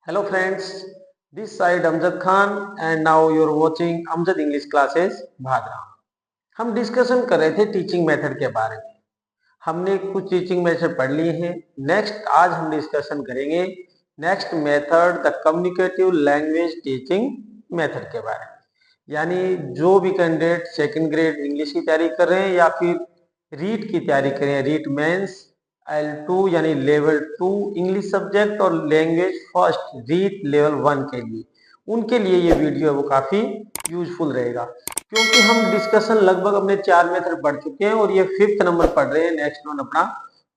Hello friends, this side Amjad Khan and now you're watching Amjad English Classes Bhadra. हम discussion कर रहे थे teaching method के बारे में। हमने कुछ टीचिंग मेथड पढ़ लिए हैं। नेक्स्ट आज हम डिस्कशन करेंगे next method the communicative language teaching method के बारे में। यानी जो भी कैंडिडेट सेकंड ग्रेड इंग्लिश की तैयारी कर रहे हैं या फिर रीट की तैयारी कर रहे हैं, रीट मेंस L2 यानी लेवल 2 इंग्लिश सब्जेक्ट और लैंग्वेज फर्स्ट रीट लेवल 1 के लिए, उनके लिए ये वीडियो है वो काफी यूजफुल रहेगा, क्योंकि हम डिस्कशन लगभग अपने 4 मेथड पढ़ चुके हैं और ये 5th नंबर पढ़ रहे हैं। नेक्स्ट वन अपना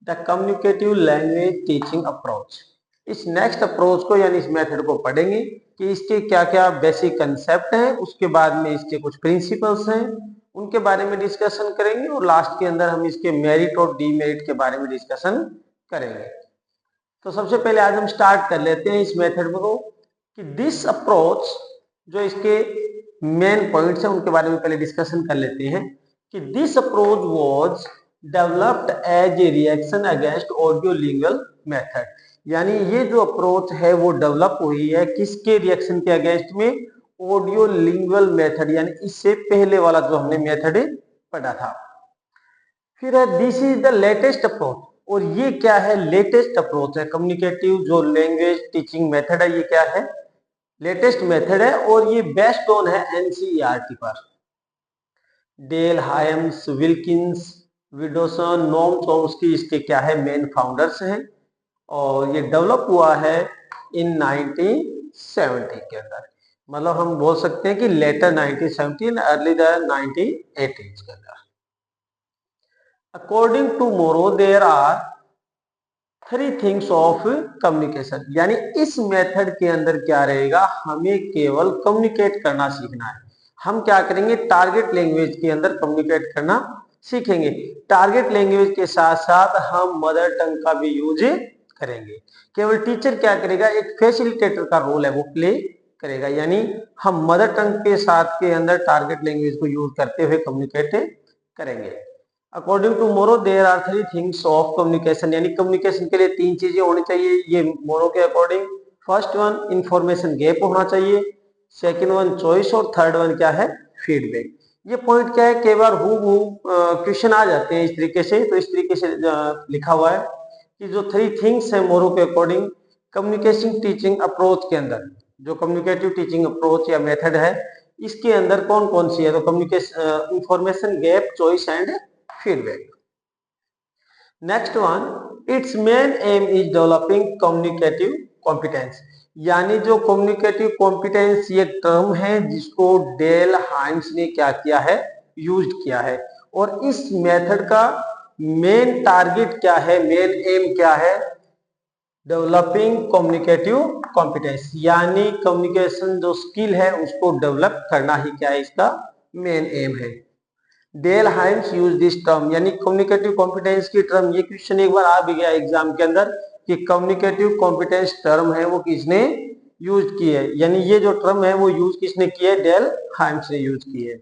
the communicative language teaching approach. इस नेक्स्ट अप्रोच को यानी इस मेथड को पढ़ेंगे कि इसके क्या क्या बेसिक कंसेप्ट हैं, उसके बाद में इसके कुछ प्रिंसिपल्स हैं, उनके बारे में डिस्कशन करेंगे और लास्ट के अंदर हम इसके मेरिट और डीमेरिट के बारे में डिस्कशन करेंगे। तो सबसे पहले आज हम स्टार्ट कर लेते हैं इस मेथड को कि दिस अप्रोच, जो इसके मेन पॉइंट्स हैं उनके बारे में पहले डिस्कशन कर लेते हैं कि this approach was developed as a reaction against audio lingual method. यानी ये जो अप्रोच है वो डेवलप हुई है किसके रिएक्शन के अगेंस्ट में? ऑडियो लिंगुअल मेथड, यानी इससे पहले वाला जो हमने मेथड पढ़ा था। फिर है this is the latest approach, और ये क्या है? लेटेस्ट अप्रोच है। कम्युनिकेटिव जो लैंग्वेज टीचिंग मेथड है ये क्या है? लेटेस्ट मेथड है और ये बेस्ड ऑन है एनसीईआरटी पर। डेल हायम्स, विल्किंस, विडोसन, नोम चॉम्स्की इसके क्या है? मेन फाउंडर्स हैं और ये डेवलप हुआ है इन 1970 के अंदर। मतलब हम बोल सकते हैं कि लेटर 1970 अर्ली द 1980s के अंदर। According to Morrow there are 3 things of communication, यानी इस मेथड के अंदर क्या रहेगा? हमें केवल कम्युनिकेट करना सीखना है। हम क्या करेंगे? टारगेट लैंग्वेज के अंदर कम्युनिकेट करना सीखेंगे। टारगेट लैंग्वेज के साथ साथ हम मदर टंग का भी यूज करेंगे। केवल टीचर क्या करेगा? एक फैसिलिटेटर का रोल है वो प्ले करेगा, यानी हम मदर टंग के साथ के अंदर टारगेट लैंग्वेज को यूज करते हुए कम्युनिकेट करेंगे। According to Morrow there are 3 things of communication, यानी कम्युनिकेशन के लिए 3 चीजें होनी चाहिए ये मोरो के according. First one information gap होना चाहिए, सेकंड वन चॉइस और थर्ड वन क्या है? फीडबैक। ये पॉइंट क्या है? कई बार क्वेश्चन आ जाते हैं इस तरीके से, तो इस तरीके से लिखा हुआ है कि जो 3 थिंग्स है मोरो के अकॉर्डिंग कम्युनिकेशन टीचिंग अप्रोच के अंदर, जो कम्युनिकेटिव टीचिंग अप्रोच या मेथड है इसके अंदर कौन कौन सी है? तो communication, information gap, choice and feedback. Next one, it's main M is developing communicative competence, यानी जो कम्युनिकेटिव कॉम्पिटेंस ये टर्म है जिसको डेल हाइम्स ने क्या किया है? यूज किया है। और इस मेथड का मेन टारगेट क्या है? मेन एम क्या है? डेवलपिंग कम्युनिकेटिव कॉम्पिटेंस, यानी कम्युनिकेशन जो स्किल है उसको डेवलप करना ही क्या है? इसका मेन एम है। Dell Hymes use this term, यानी कम्युनिकेटिव कॉम्पिटेंस की टर्म, ये क्वेश्चन एक बार आ भी गया एग्जाम के अंदर कि कम्युनिकेटिव कॉम्पिटेंस टर्म है वो किसने यूज की है, यानी ये जो टर्म है वो यूज किसने की है? डेल हाइम्स ने यूज की है।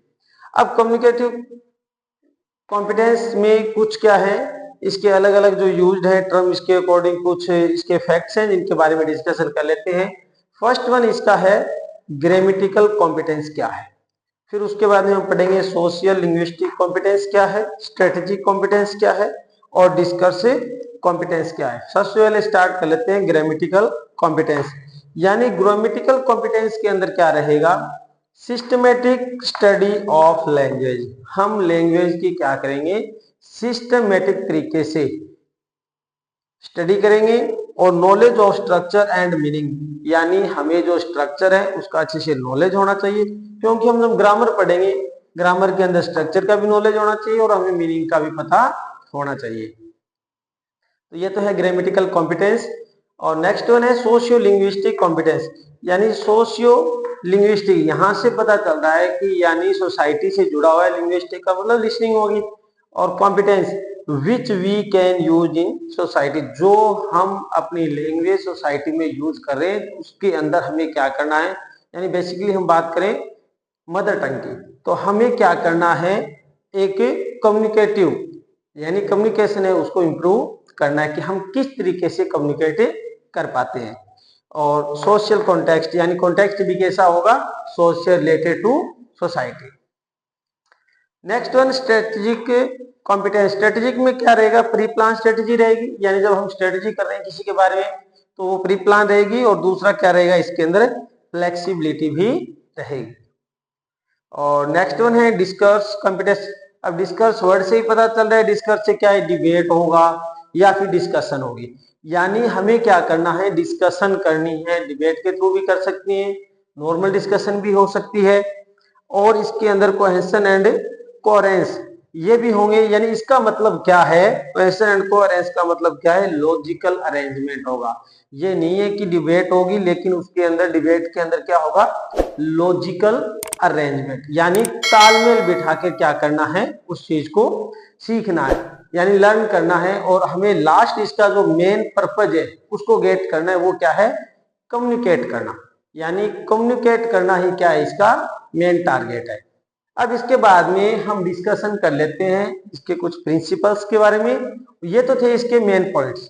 अब कम्युनिकेटिव कॉम्पिटेंस में कुछ क्या है? इसके अलग अलग जो यूज्ड है टर्म, इसके अकॉर्डिंग कुछ इसके फैक्ट्स हैं जिनके बारे में डिस्कशन कर लेते हैं। फर्स्ट वन इसका है ग्रामेटिकल कॉम्पिटेंस क्या है, फिर उसके बाद में हम पढ़ेंगे सोशियल लिंग्विस्टिक कॉम्पिटेंस क्या है, स्ट्रेटेजिक कॉम्पिटेंस क्या है और डिस्कर्सिव कॉम्पिटेंस क्या है। सबसे पहले स्टार्ट कर लेते हैं ग्रामेटिकल कॉम्पिटेंस, यानी ग्रामेटिकल कॉम्पिटेंस के अंदर क्या रहेगा? Systematic study of language. हम लैंग्वेज की क्या करेंगे? सिस्टमेटिक तरीके से स्टडी करेंगे। और knowledge of structure and meaning, यानी हमें जो स्ट्रक्चर है उसका अच्छे से नॉलेज होना चाहिए, क्योंकि हम जब ग्रामर पढ़ेंगे ग्रामर के अंदर स्ट्रक्चर का भी नॉलेज होना चाहिए और हमें मीनिंग का भी पता होना चाहिए। तो ये तो है ग्रामेटिकल कॉम्पिटेंस। और नेक्स्ट वन है सोशियो लिंग्विस्टिक कॉम्पिटेंस, यानी सोशियो लिंग्विस्टिक, यहां से पता चल रहा है कि यानी सोसाइटी से जुड़ा हुआ है। लिंग्विस्टिक का मतलब लिसनिंग होगी। और competence which we can use in society, जो हम अपनी लैंग्वेज सोसाइटी में यूज कर रहे हैं उसके अंदर हमें क्या करना है? यानी बेसिकली हम बात करें मदर टंग की, तो हमें क्या करना है? एक कम्युनिकेटिव, यानी कम्युनिकेशन है उसको इंप्रूव करना है कि हम किस तरीके से कम्युनिकेट कर पाते हैं। और सोशल कॉन्टेक्स्ट, यानी कॉन्टेक्स्ट भी कैसा होगा, social related to society. Next one strategic competence. Strategic में क्या रहेगा, प्री प्लान स्ट्रेटेजी रहेगी, यानी जब हम स्ट्रेटेजी कर रहे हैं किसी के बारे में तो वो प्री प्लान रहेगी। और दूसरा क्या रहेगा, इसके अंदर फ्लेक्सिबिलिटी भी रहेगी। और नेक्स्ट वन है डिस्कस कॉम्पिटेंस। अब डिस्कस वर्ड से ही पता चल रहा है, डिस्कस से क्या है, डिबेट होगा या फिर डिस्कशन होगी। यानी हमें क्या करना है, डिस्कशन करनी है, डिबेट के थ्रू भी कर सकती है, नॉर्मल डिस्कशन भी हो सकती है, और इसके अंदर कोहेशन एंड कोहेरेंस ये भी होंगे। यानी इसका मतलब क्या है, कोहेशन एंड कोहेरेंस का मतलब क्या है, लॉजिकल अरेंजमेंट होगा। ये नहीं है कि डिबेट होगी लेकिन उसके अंदर, डिबेट के अंदर क्या होगा, लॉजिकल अरेंजमेंट, यानी तालमेल बिठा के क्या करना है, उस चीज को सीखना है, यानी लर्न करना है। और हमें लास्ट इसका जो मेन पर्पज है उसको गेट करना है, वो क्या है, कम्युनिकेट करना। यानी कम्युनिकेट करना ही क्या है, इसका मेन टारगेट है। अब इसके बाद में हम डिस्कशन कर लेते हैं इसके कुछ प्रिंसिपल्स के बारे में। ये तो थे इसके मेन पॉइंट्स,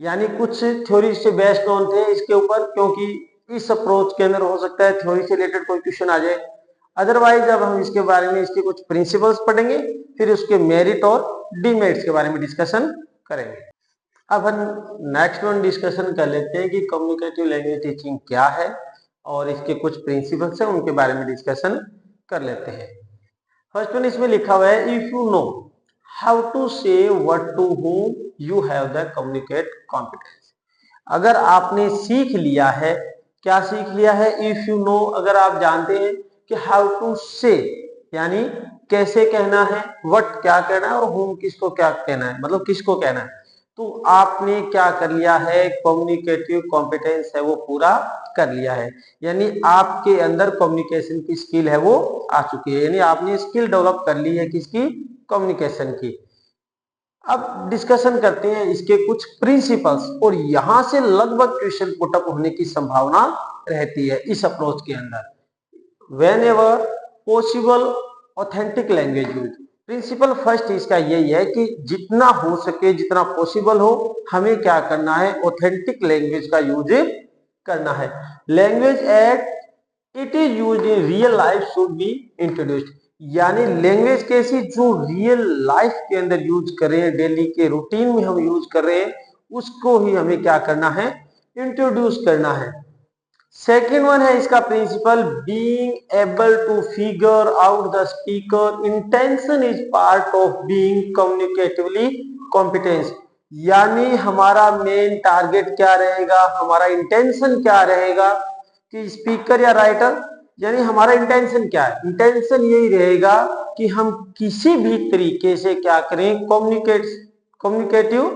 यानी कुछ थ्योरी से बेस्ड ऑन थे इसके ऊपर, क्योंकि इस अप्रोच के अंदर हो सकता है थ्योरी से रिलेटेड कोई क्वेश्चन आ जाए। अदरवाइज अब हम इसके बारे में, इसके कुछ प्रिंसिपल्स पढ़ेंगे, फिर उसके मेरिट और डीमेरिट्स के बारे में डिस्कशन करेंगे। अब हम नेक्स्ट वन डिस्कशन कर लेते हैं कि कम्युनिकेटिव लैंग्वेज टीचिंग क्या है और इसके कुछ प्रिंसिपल्स हैं, उनके बारे में डिस्कशन कर लेते हैं। फर्स्ट वन इसमें लिखा हुआ है, if you know how to say what to whom you have the communicate competence. अगर आपने सीख लिया है, क्या सीख लिया है, इफ यू नो, अगर आप जानते हैं कि हाउ टू से यानी कैसे कहना है, व्हाट क्या कहना है, और हूम किसको क्या कहना है, मतलब किसको कहना है, तो आपने क्या कर लिया है, कम्युनिकेटिव कॉम्पिटेंस है वो पूरा कर लिया है। यानी आपके अंदर कम्युनिकेशन की स्किल है वो आ चुकी है, यानी आपने स्किल डेवलप कर ली है किसकी, कम्युनिकेशन की। अब डिस्कशन करते हैं इसके कुछ प्रिंसिपल्स, और यहां से लगभग क्वेश्चन पुटअप होने की संभावना रहती है इस अप्रोच के अंदर। Whenever possible authentic language use. Principle first इसका यही है कि जितना हो सके, जितना पॉसिबल हो, हमें क्या करना है, ऑथेंटिक लैंग्वेज का यूज करना है। Language at it is use in real life should be introduced. यानी लैंग्वेज कैसी, जो रियल लाइफ के अंदर यूज कर रहे हैं, डेली के रूटीन में हम यूज कर रहे हैं, उसको ही हमें क्या करना है, इंट्रोड्यूस करना है। सेकेंड वन है इसका principle, being able to figure out the speaker intention is part of being communicatively competence. यानी हमारा मेन टारगेट क्या रहेगा, हमारा इंटेंशन क्या रहेगा कि स्पीकर या राइटर, यानी हमारा इंटेंशन क्या है, इंटेंशन यही रहेगा कि हम किसी भी तरीके से क्या करें, कम्युनिकेटिव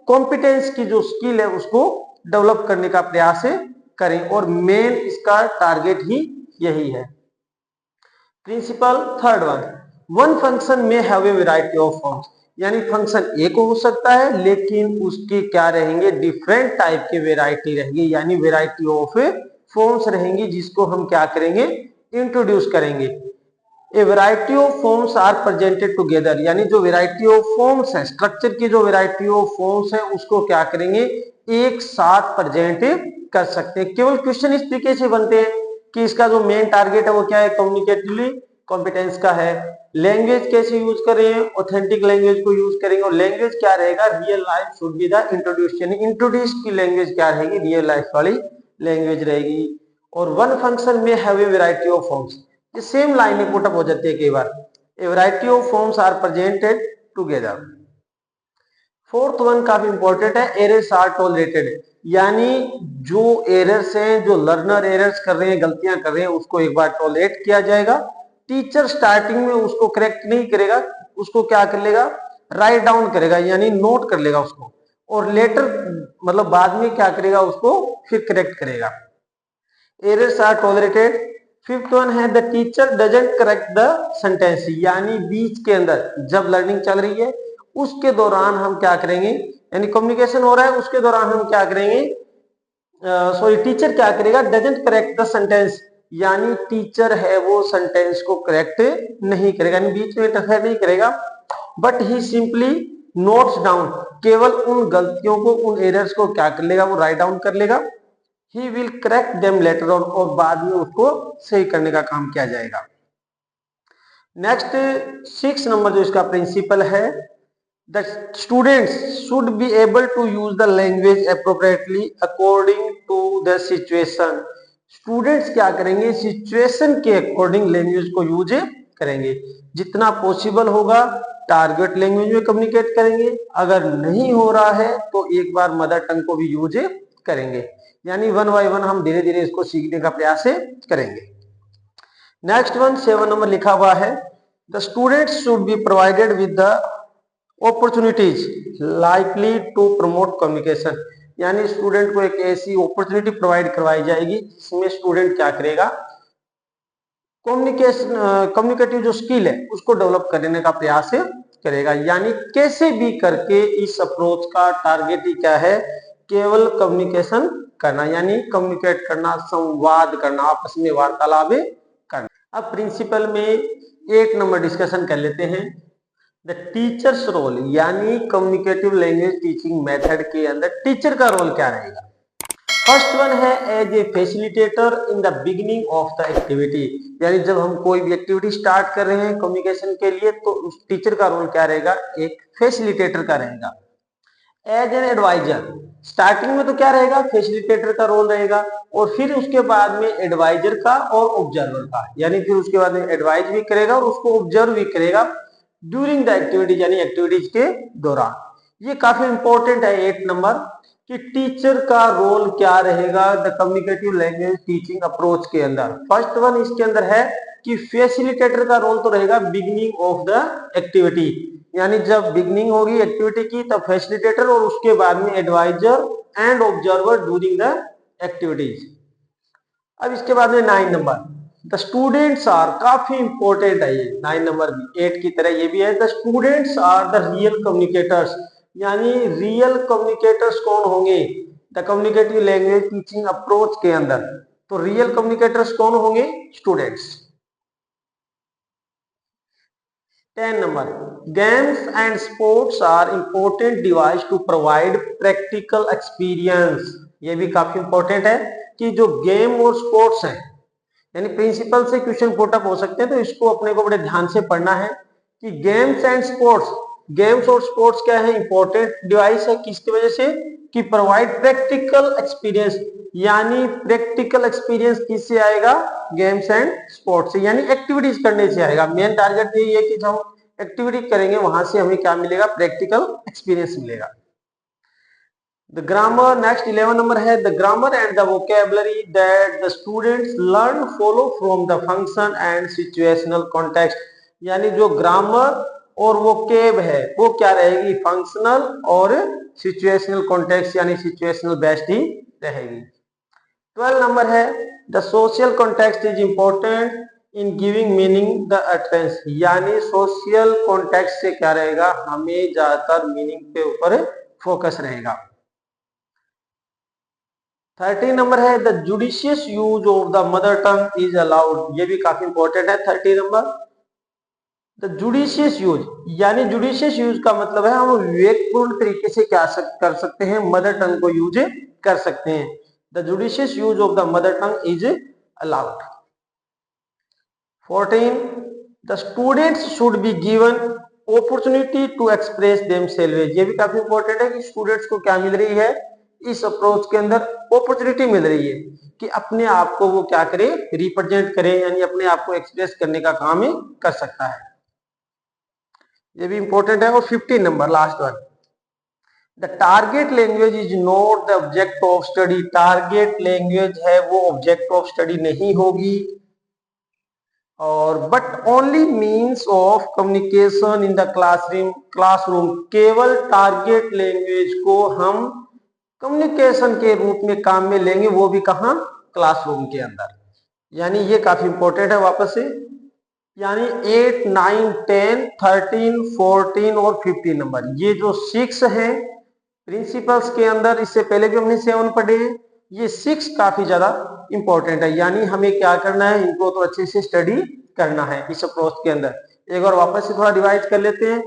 कॉम्पिटेंस की जो स्किल है उसको डेवलप करने का प्रयास करें, और मेन इसका टारगेट ही यही है। Principal third one function may have a variety of forms. यानी फंक्शन एक हो सकता है लेकिन उसके क्या रहेंगे, डिफरेंट टाइप के वैरायटी रहेंगी, यानी वैरायटी ऑफ फॉर्म्स रहेंगी, जिसको हम क्या करेंगे, इंट्रोड्यूस करेंगे। A variety of forms are presented together. यानी जो वैरायटी ऑफ फॉर्म्स है, स्ट्रक्चर की जो वैरायटी ऑफ फॉर्म्स है, उसको क्या करेंगे, एक साथ प्रेजेंट कर सकते हैं। केवल क्वेश्चन इस तरीके से बनते हैं कि इसका जो मेन टारगेट है वो क्या है, कम्युनिकेटिवली कॉम्पिटेंस का है। लैंग्वेज कैसे यूज कर रहे हैं, ऑथेंटिक लैंग्वेज को यूज करेंगे, और लैंग्वेज क्या रहेगा, real life should be the introduce. यानी इंट्रोड्यूस की लैंग्वेज क्या रहेगी, रियल लाइफ वाली लैंग्वेज रहेगी। और one function may have a variety of forms, ये सेम लाइन में पुटअप हो जाती है कई बार। A variety of forms are presented together. Fourth one काफी इंपॉर्टेंट है, एरर्स आर टॉलरेटेड। यानी जो एरर्स हैं, जो लर्नर एरर्स कर रहे हैं, गलतियां कर रहे हैं, उसको एक बार टॉलरेट किया जाएगा। टीचर स्टार्टिंग में उसको करेक्ट नहीं करेगा, उसको क्या कर लेगा, राइट डाउन करेगा, यानी नोट कर लेगा उसको, और लेटर मतलब बाद में क्या करेगा, उसको फिर करेक्ट करेगा। Errors are tolerated. Fifth one है, the teacher doesn't correct the sentence. यानी बीच के अंदर जब लर्निंग चल रही है उसके दौरान हम क्या करेंगे, यानी कम्युनिकेशन हो रहा है उसके दौरान हम क्या करेंगे, सॉरी टीचर क्या करेगा, डजंट करेक्ट द सेंटेंस। यानी टीचर है वो सेंटेंस को करेक्ट नहीं करेगा, यानी बीच में इंटरफेयर नहीं करेगा, but he simply notes down. केवल उन गलतियों को, उन एरर्स को क्या कर लेगा, वो राइट डाउन कर लेगा, he will correct them later on, और बाद में उसको सही करने का काम किया जाएगा। नेक्स्ट 6 नंबर जो इसका प्रिंसिपल है, the students should be able to use the language appropriately according to the situation. Students क्या करेंगे, सिचुएशन के अकॉर्डिंग लैंग्वेज को यूज करेंगे। जितना पॉसिबल होगा टारगेट लैंग्वेज में कम्युनिकेट करेंगे, अगर नहीं हो रहा है तो एक बार मदर टंग को भी यूज करेंगे, यानी वन बाय वन हम धीरे धीरे इसको सीखने का प्रयास करेंगे। नेक्स्ट वन 7 नंबर लिखा हुआ है, the students should be provided with the opportunities likely to promote communication, यानी स्टूडेंट को एक ऐसी अपॉर्चुनिटी प्रोवाइड करवाई जाएगी जिसमें स्टूडेंट क्या करेगा, कम्युनिकेटिव जो स्किल है उसको डेवलप करने का प्रयास करेगा। यानी कैसे भी करके इस अप्रोच का टारगेट ही क्या है, केवल कम्युनिकेशन करना, यानी कम्युनिकेट करना, संवाद करना, आपस में वार्तालाप करना। अब प्रिंसिपल में 8 नंबर डिस्कशन कर लेते हैं, द टीचर्स रोल, यानी कम्युनिकेटिव लैंग्वेज टीचिंग मेथड के अंदर टीचर का रोल क्या रहेगा। फर्स्ट वन है as a facilitator in the beginning of the activity, यानी जब हम कोई भी एक्टिविटी स्टार्ट कर रहे हैं कम्युनिकेशन के लिए तो उस टीचर का रोल क्या रहेगा, एक फैसिलिटेटर का रहेगा। एज एन एडवाइजर, स्टार्टिंग में तो क्या रहेगा, फैसिलिटेटर का रोल रहेगा, और फिर उसके बाद में एडवाइजर का और ऑब्जर्वर का, यानी फिर उसके बाद में एडवाइज भी करेगा और उसको ऑब्जर्व भी करेगा ड्यूरिंग द एक्टिविटीज, यानी एक्टिविटीज के दौरान। ये काफी इंपॉर्टेंट है 8 नंबर कि टीचर का रोल क्या रहेगा the communicative language teaching approach के अंदर। फर्स्ट वन इसके अंदर है कि फैसिलिटेटर का रोल तो रहेगा बिगिनिंग ऑफ द एक्टिविटी, यानी जब बिगिनिंग होगी एक्टिविटी की तब फैसिलिटेटर, और उसके बाद में adviser and observer during the activities. अब इसके बाद में 9 नंबर, द स्टूडेंट्स आर, काफी इंपॉर्टेंट है ये 9 नंबर भी 8 की तरह ये भी है, the students are the real communicators, यानी रियल कम्युनिकेटर्स कौन होंगे the communicative language teaching approach के अंदर, तो रियल कम्युनिकेटर्स कौन होंगे, students. 10 number, games and sports are important device to provide practical experience, ये भी काफी इंपॉर्टेंट है कि जो गेम और स्पोर्ट्स है, यानी प्रिंसिपल से क्वेश्चन पुटअप हो सकते हैं, तो इसको अपने को बड़े ध्यान से पढ़ना है कि गेम्स एंड स्पोर्ट्स, गेम्स और स्पोर्ट्स क्या है, इंपॉर्टेंट डिवाइस है, किसकी वजह से कि प्रोवाइड प्रैक्टिकल एक्सपीरियंस, यानी प्रैक्टिकल एक्सपीरियंस किससे आएगा, गेम्स एंड स्पोर्ट्स से, यानी एक्टिविटीज करने से आएगा। मेन टारगेट यही है कि जब हम एक्टिविटी करेंगे वहां से हमें क्या मिलेगा, प्रैक्टिकल एक्सपीरियंस मिलेगा। The grammar, next 11 number है the grammar and the vocabulary that the students learn follow from the function and situational context, यानी जो ग्रामर और वोकेब है वो क्या रहेगी, फंक्शनल और सिचुएशनल कॉन्टेक्स्ट, यानी सिचुएशनल बेस्ड ही रहेगी। 12 नंबर है the social context is important in giving meaning the attains, यानी सोशल कॉन्टेक्स्ट से क्या रहेगा, हमें ज्यादातर मीनिंग के ऊपर फोकस रहेगा। 13 नंबर है the judicious use of the mother tongue is allowed, ये भी काफी इंपॉर्टेंट है। 13 नंबर, द जुडिशियस यूज, यानी जुडिशियस यूज का मतलब है हम विवेकपूर्ण तरीके से क्या कर सकते हैं, मदर टंग को यूज कर सकते हैं। The judicious use of the mother tongue is allowed. 14, the students should be given opportunity to express themselves, ये भी काफी इंपॉर्टेंट है कि स्टूडेंट्स को क्या मिल रही है, इस अप्रोच के अंदर अपॉर्चुनिटी मिल रही है कि अपने आप को वो क्या करे, रिप्रेजेंट करे, यानी अपने आप को एक्सप्रेस करने का काम ही कर सकता है, ये भी इंपॉर्टेंट है। और 15 number last one, the target language is not the object of study, target language है वो ऑब्जेक्ट ऑफ स्टडी नहीं होगी, और but only means of communication in the classroom, केवल टारगेट लैंग्वेज को हम कम्युनिकेशन के रूप में काम में लेंगे, वो भी कहां, क्लासरूम के अंदर, यानी ये काफी इंपॉर्टेंट है। वापस से यानी 8, 9, 10, 13, 14 और 15 नंबर, ये जो 6 हैं प्रिंसिपल्स के अंदर, इससे पहले भी हमने 7 पढ़े हैं, ये 6 काफी ज्यादा इंपॉर्टेंट है, यानी हमें क्या करना है, इनको तो अच्छे से स्टडी करना है इस अप्रोच के अंदर। एक बार वापस से थोड़ा रिवाइज कर लेते हैं।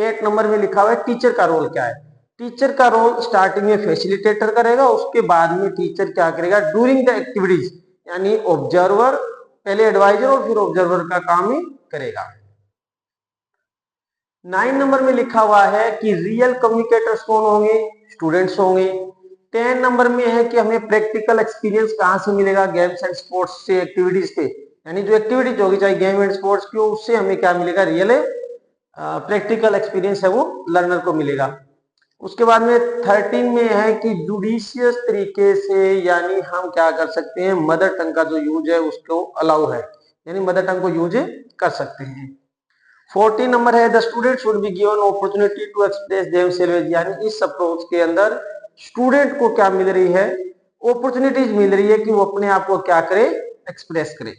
8 नंबर में लिखा हुआ है टीचर का रोल क्या है, टीचर का रोल स्टार्टिंग में फैसिलिटेटर करेगा, उसके बाद में टीचर क्या करेगा ड्यूरिंग द एक्टिविटीज, यानी ऑब्जर्वर, पहले एडवाइजर और फिर ऑब्जर्वर का काम ही करेगा। 9 नंबर में लिखा हुआ है कि रियल कम्युनिकेटर्स कौन होंगे, स्टूडेंट्स होंगे। 10 नंबर में है कि हमें प्रैक्टिकल एक्सपीरियंस कहां से मिलेगा, गेम्स एंड स्पोर्ट्स से, एक्टिविटीज से, यानी जो एक्टिविटीज होगी चाहे गेम एंड स्पोर्ट्स की हो, उससे हमें क्या मिलेगा, रियल प्रैक्टिकल एक्सपीरियंस है वो लर्नर को मिलेगा। उसके बाद में 13 में है कि जुडिशियस तरीके से, यानी हम क्या कर सकते हैं, मदर टंग का जो यूज है उसको अलाउ है, यानी मदर टंग को यूज कर सकते हैं। 14 नंबर है the student should be given opportunity to express themselves, यानी इस अप्रोच के अंदर स्टूडेंट को क्या मिल रही है, अपॉर्चुनिटीज मिल रही है कि वो अपने आप को क्या करे, एक्सप्रेस करे।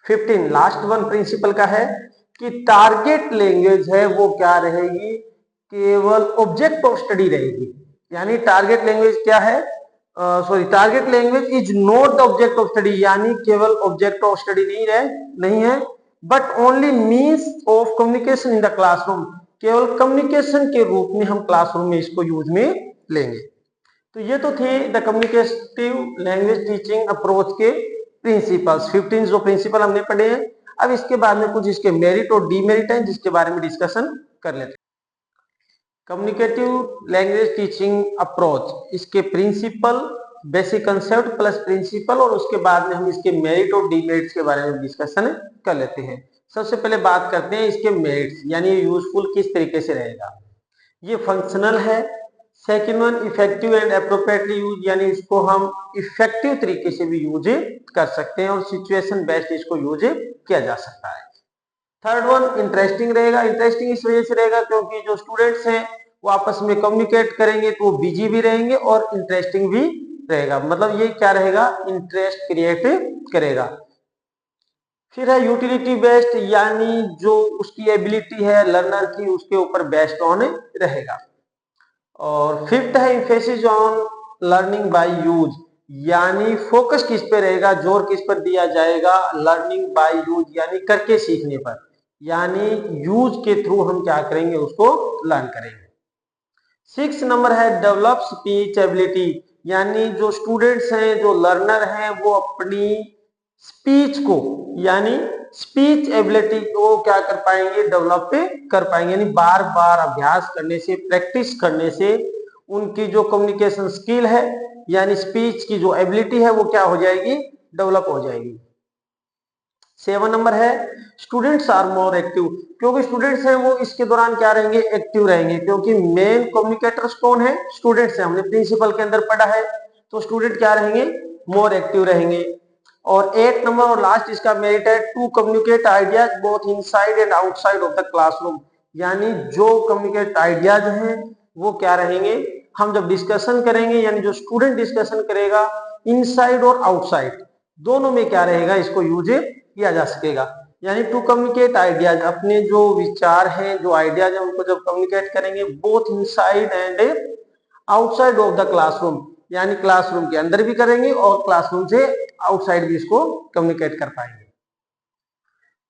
15 लास्ट वन प्रिंसिपल का है कि टारगेट लैंग्वेज है वो क्या रहेगी, केवल ऑब्जेक्ट ऑफ स्टडी रहेगी, यानी टारगेट लैंग्वेज क्या है, target language is not the object of study, यानी केवल ऑब्जेक्ट ऑफ स्टडी नहीं है, but only means of communication in the classroom, केवल कम्युनिकेशन के रूप में हम क्लासरूम में इसको यूज में लेंगे। तो ये तो थे the communicative language teaching approach के प्रिंसिपल्स, 15 जो प्रिंसिपल हमने पढ़े हैं। अब इसके बाद में कुछ इसके मेरिट और डीमेरिट हैं जिसके बारे में डिस्कशन कर लेते हैं। कम्युनिकेटिव लैंग्वेज टीचिंग अप्रोच, इसके principle, basic concept plus principle, और उसके बाद में हम इसके मेरिट और डीमेरिट्स के बारे में डिस्कशन कर लेते हैं। सबसे पहले बात करते हैं इसके मेरिट्स, यानी यूजफुल किस तरीके से रहेगा। ये फंक्शनल है। Second one effective and appropriately use, यानी इसको हम इफेक्टिव तरीके से भी यूज कर सकते हैं और सिचुएशन बेस्ड इसको यूज किया जा सकता है। थर्ड वन इंटरेस्टिंग रहेगा। इंटरेस्टिंग इस वजह से रहेगा क्योंकि जो स्टूडेंट्स हैं वो आपस में कम्युनिकेट करेंगे तो वो बिजी भी रहेंगे और इंटरेस्टिंग भी रहेगा, मतलब ये क्या रहेगा, इंटरेस्ट क्रिएट करेगा। फिर है यूटिलिटी बेस्ड, यानी जो उसकी एबिलिटी है लर्नर की उसके ऊपर बेस्ड ऑन रहेगा। और फिफ्थ है emphasis on learning by use, यानी फोकस किस पे रहेगा, जोर किस पर दिया जाएगा, लर्निंग बाय यूज, यानी करके सीखने पर, यानी यूज के थ्रू हम क्या करेंगे, उसको लर्न करेंगे। 6 नंबर है डेवलप स्पीच एबिलिटी, यानी जो स्टूडेंट्स हैं, जो लर्नर हैं, वो अपनी स्पीच को, यानी स्पीच एबिलिटी को क्या कर पाएंगे, डेवलप कर पाएंगे, यानी बार बार अभ्यास करने से, प्रैक्टिस करने से उनकी जो कम्युनिकेशन स्किल है, यानी स्पीच की जो एबिलिटी है वो क्या हो जाएगी, डेवलप हो जाएगी। 7 नंबर है स्टूडेंट्स आर मोर एक्टिव, क्योंकि स्टूडेंट्स हैं वो इसके दौरान क्या रहेंगे, एक्टिव रहेंगे, क्योंकि मेन कम्युनिकेटर्स कौन है, स्टूडेंट्स हैं, हमने प्रिंसिपल के अंदर पढ़ा है, तो स्टूडेंट क्या रहेंगे, मोर एक्टिव रहेंगे। और 8 नंबर और लास्ट इसका मेरिट है to communicate ideas both inside and outside of the classroom, यानी जो कम्युनिकेट आइडियाज हैं वो क्या रहेंगे, हम जब डिस्कशन करेंगे, यानी जो स्टूडेंट डिस्कशन करेगा इनसाइड और आउटसाइड दोनों में क्या रहेगा, इसको यूज किया जा सकेगा। यानी टू कम्युनिकेट आइडियाज, अपने जो विचार हैं, जो आइडियाज हैं, उनको जब कम्युनिकेट करेंगे both inside and outside of the classroom, यानी क्लासरूम के अंदर भी करेंगे और क्लासरूम से आउटसाइड भी इसको कम्युनिकेट कर पाएंगे।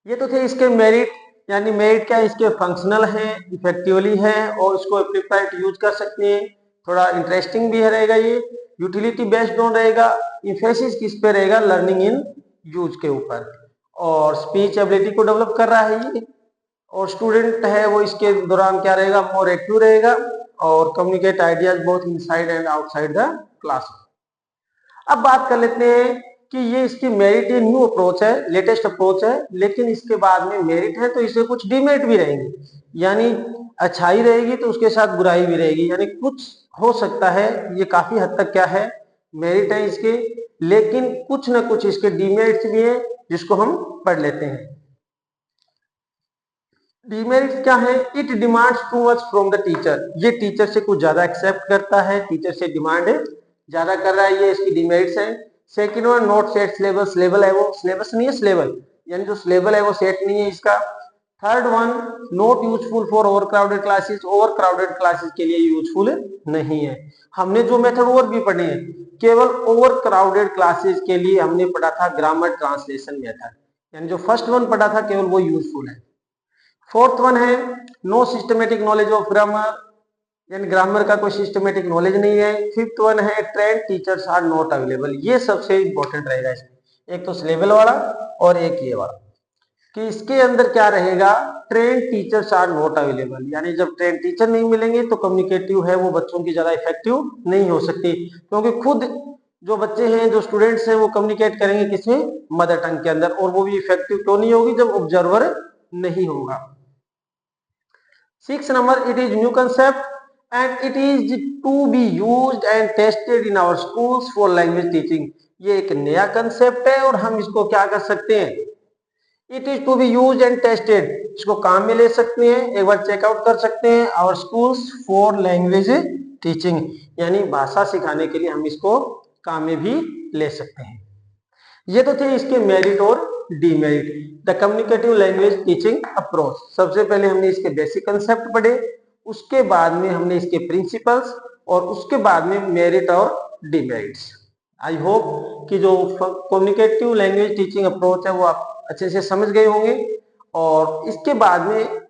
ये तो थे इसके मेरिट, यानी मेरिट क्या है, इसके फंक्शनल है, इफेक्टिवली है और इसको एप्लीफाइड यूज कर सकते हैं, थोड़ा इंटरेस्टिंग भी रहेगा, ये यूटिलिटी बेस्ड ऑन रहेगा, इम्फेसिस किस पे रहेगा, लर्निंग इन यूज के ऊपर, और स्पीच एबिलिटी को डेवलप कर रहा है ये, और स्टूडेंट है वो इसके दौरान क्या रहेगा, मोर एक्टिव रहेगा, और communicate ideas both inside and outside the class. अब बात कर लेते हैं कि ये इसकी मेरिट, ये न्यू अप्रोच है, लेटेस्ट अप्रोच है, लेकिन इसके बाद में मेरिट है तो इसे कुछ डिमेरिट भी रहेंगे, यानी अच्छाई रहेगी तो उसके साथ बुराई भी रहेगी, यानी कुछ हो सकता है, ये काफी हद तक क्या है, मेरिट है इसके, लेकिन कुछ ना कुछ इसके डिमेरिट्स भी है जिसको हम पढ़ लेते हैं। डिमेरिट्स क्या है, it demands too much from the teacher, ये टीचर से कुछ ज्यादा एक्सेप्ट करता है, टीचर से डिमांड ज्यादा कर रहा है, ये इसकी डिमेरिट्स है। Second one not set syllabus, level है वो, सिलेबस नहीं है सिलेबल, यानी जो सिलेबल है वो सेट नहीं है इसका। Third one not useful for over crowded classes, over crowded classes के लिए यूजफुल नहीं है। हमने जो मेथड और भी पढ़े हैं, केवल ओवर क्राउडेड क्लासेस के लिए हमने पढ़ा था ग्रामर ट्रांसलेशन मेथड, यानी जो फर्स्ट वन पढ़ा था केवल वो यूजफुल है। फोर्थ वन है no systematic knowledge of grammar, यानी ग्रामर का कोई सिस्टमेटिक नॉलेज नहीं है। फिफ्थ वन है trained teachers are not available. ये सबसे इंपॉर्टेंट रहेगा इसमें, एक तो सिलेबल वाला और एक ये वाला, कि इसके अंदर क्या रहेगा, train teachers are not available, यानी जब ट्रेन टीचर नहीं मिलेंगे तो कम्युनिकेटिव है वो बच्चों की ज्यादा इफेक्टिव नहीं हो सकती, क्योंकि खुद जो बच्चे हैं, जो स्टूडेंट्स हैं, वो कम्युनिकेट करेंगे किसमें, मदर टंग के अंदर, और वो भी इफेक्टिव क्यों नहीं होगी, जब ऑब्जर्वर नहीं होगा। 6 number, it is new concept and it is to be used and tested in our schools for language teaching. ये एक नया कंसेप्ट है और हम इसको क्या कर सकते हैं, it is to be use and tested, इसको काम में ले सकते हैं, एक बार चेकआउट कर सकते हैं, our schools for language teaching, यानी भाषा सिखाने के लिए हम इसको काम में भी ले सकते हैं। ये तो थे इसके मेरिट और demerit. The communicative language teaching approach, सबसे पहले हमने इसके बेसिक कंसेप्ट पढ़े, उसके बाद में हमने इसके प्रिंसिपल्स, और उसके बाद में मेरिट और डीमेरिट्स। आई होप कि जो कम्युनिकेटिव लैंग्वेज टीचिंग अप्रोच है वो आप अच्छे से समझ गए होंगे, और इसके बाद में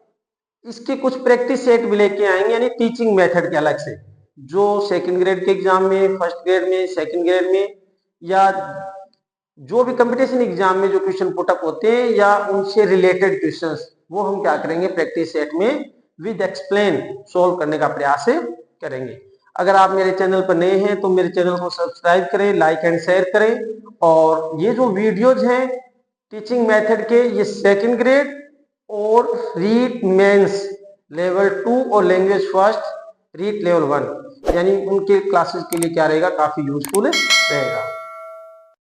इसके कुछ प्रैक्टिस सेट भी लेके आएंगे, यानी टीचिंग मेथड के अलग से, जो सेकंड ग्रेड के एग्जाम में, फर्स्ट ग्रेड में, सेकंड ग्रेड में, या जो भी कंपटीशन एग्जाम में जो क्वेश्चन पुटअप होते हैं या उनसे रिलेटेड क्वेश्चंस, वो हम क्या करेंगे प्रैक्टिस सेट में विद एक्सप्लेन सोल्व करने का प्रयास करेंगे। अगर आप मेरे चैनल पर नए हैं तो मेरे चैनल को सब्सक्राइब करें, लाइक एंड शेयर करें, और ये जो वीडियोज हैं टीचिंग मेथड के, ये सेकंड ग्रेड और रीट मेंस लेवल 2 और लैंग्वेज फर्स्ट रीट लेवल 1, यानी उनके क्लासेस के लिए क्या रहेगा, काफी यूजफुल रहेगा।